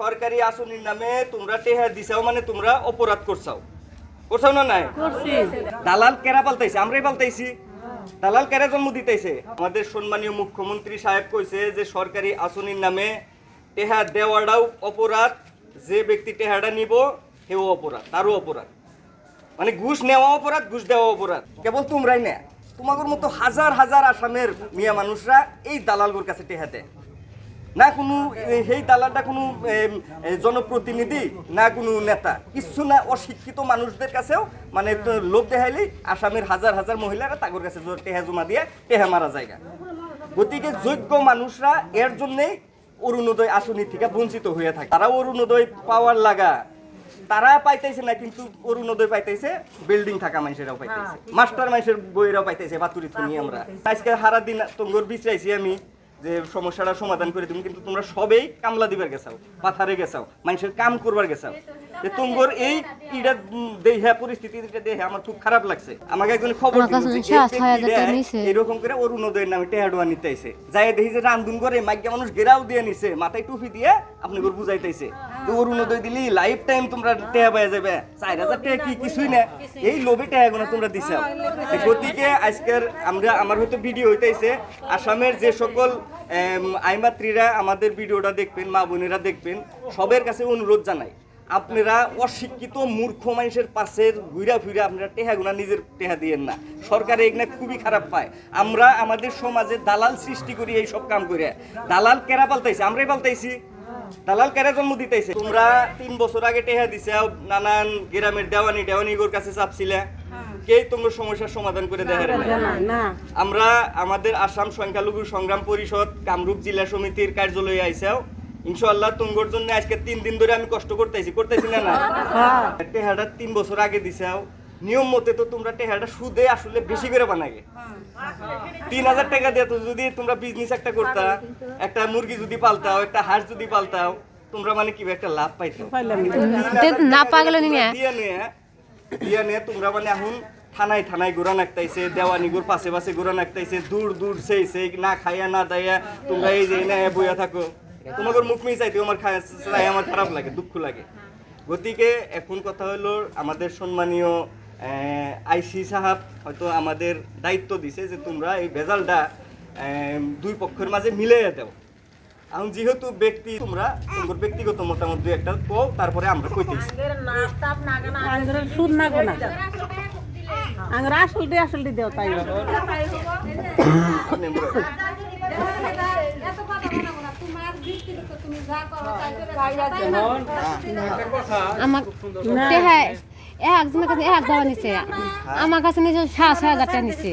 সরকারি আসনির নামে তোমরা টেহা দিছাও মানে তোমরা অপরাধ করছাও করছাও না নাই দালাল কেরা পাল্টাইছে আমরাই পাল্টাইছি দালাল কেরা জন্ম দিতেছে আমাদের সম্মানীয় মুখ্যমন্ত্রী সাহেব কইছে যে সরকারি আসনির নামে টেহা দেওয়াটাও অপরাধ যে ব্যক্তি টেহাটা নিব সেও অপরাধ তারও অপরাধ মানে ঘুষ নেওয়া অপরাধ ঘুষ দেওয়া অপরাধ কেবল তোমরাই না তোমাদের মতো হাজার হাজার আসামের মিয়া মানুষরা এই দালালগুলোর কাছে টেহা দেয় না কোনো সেই দালালটা কোনো জনপ্রতিনিধি না কোনো নেতা কিছু না অশিক্ষিত মানুষদের কাছেও মানে লোক দেখাইলেই আসামের হাজার হাজার মহিলারা তাদের কাছে টেহা জমা দিয়ে টেহা মারা জায়গা গতিকে যোগ্য মানুষরা এর জন্যেই অরুণোদয় আসনি থেকে বঞ্চিত হয়ে থাকে তারা অরুণোদয় পাওয়ার লাগা তারা পাইতেছে না কিন্তু অরুণোদয় পাইতেছে বিল্ডিং থাকা মানুষেরাও পাইতেছে মাস্টার মানুষের বইরাও পাইতেছে বাতুরি শুনি আমরা আজকে সারা দিন তোমার বিচাইছি আমি যে সমস্যাটা সমাধান করে তুমি কিন্তু তোমরা সবেই কামলা দিবার গেছাও পাথারে গেছাও মানুষের কাম করবার গেছাও যে তোমার এই ইটা দেহা পরিস্থিতিটা দেখে আমার খুব খারাপ লাগছে আমাকে একজন খবর এরকম করে অরুণোদয়ের নামে টেহাডোয়া নিতে আইছে যাই দেখি যে রান্ধুন করে মাইকা মানুষ গেরাও দিয়ে নিছে মাথায় টুপি দিয়ে আপনি করে বুঝাইতেছে যে অরুণোদয় দিলি লাইফ টাইম তোমরা টেহা পাওয়া যাবে 4000 টাকা কি কিছুই না এই লোভে টেহাগুলো তোমরা দিছাও গতিকে আজকের আমার হয়তো ভিডিও হইতেছে আসামের যে সকল আইমাত্রীরা আমাদের ভিডিওটা দেখবেন মা বোনেরা দেখবেন সবের কাছে অনুরোধ জানাই আপনারা অশিক্ষিত মূর্খ মানুষের পাশে ঘুরা ফিরে আপনারা টেহাগুনা নিজের টেহা দিয়েন না সরকার এগুলো খুবই খারাপ পায় আমরা আমাদের সমাজে দালাল সৃষ্টি করি এই সব কাম করে দালাল কেরা পাল্টাইছে আমরাই পাল্টাইছি দালাল কেরা জন্ম দিতেছে তোমরা 3 বছর আগে টেহা দিছে নানান গ্রামের দেওয়ানিগোর কাছে চাপছিলে কে তোমার সমস্যার সমাধান করে দেয় না আমরা আমাদের আসাম সংখ্যালঘু সংগ্রাম পরিষদ কামরূপ জেলা সমিতির কার্যালয়ে আইসাও ইনশাআল্লাহ তোমার জন্য আজকে 3 দিন ধরে আমি কষ্ট করতেছি না না টেহাটা 3 বছর আগে দিছাও নিয়ম মতে তো তোমরা টেহাটা সুদে আসলে বেশি করে বানাগে 3000 টাকা দিয়ে তো যদি তোমরা বিজনেস একটা করতা একটা মুরগি যদি পালতাও একটা হাঁস যদি পালতাও তোমরা মানে কি একটা লাভ পাইতো না পাগলে নিয়ে দিয়া নিয়ে তোমরা মানে এখন থানায় ঘোরা নাকতাইছে দেওয়ানিগুর পাশে ঘোরা নাকতাইছে দূর সেই না খাইয়া না দাইয়া তোমরা এই যে না বইয়া থাকো তোমাদের মুখ মিই চাইতে আমার আমার খারাপ লাগে দুঃখ লাগে গতিকে এখন কথা হলো আমাদের সম্মানীয় আইসি সাহেব হয়তো আমাদের দায়িত্ব দিছে যে তোমরা এই ভেজালটা দুই পক্ষের মাঝে মিলিয়ে দাও এখন যেহেতু ব্যক্তি তোমরা তোমার ব্যক্তিগত মতামত দুই একটা কও তারপরে আমরা কইতেছি আসলে দেও তাই একজনের কাছে 1000 নিছে আমার কাছে নিছে 6000 টাকা নিছে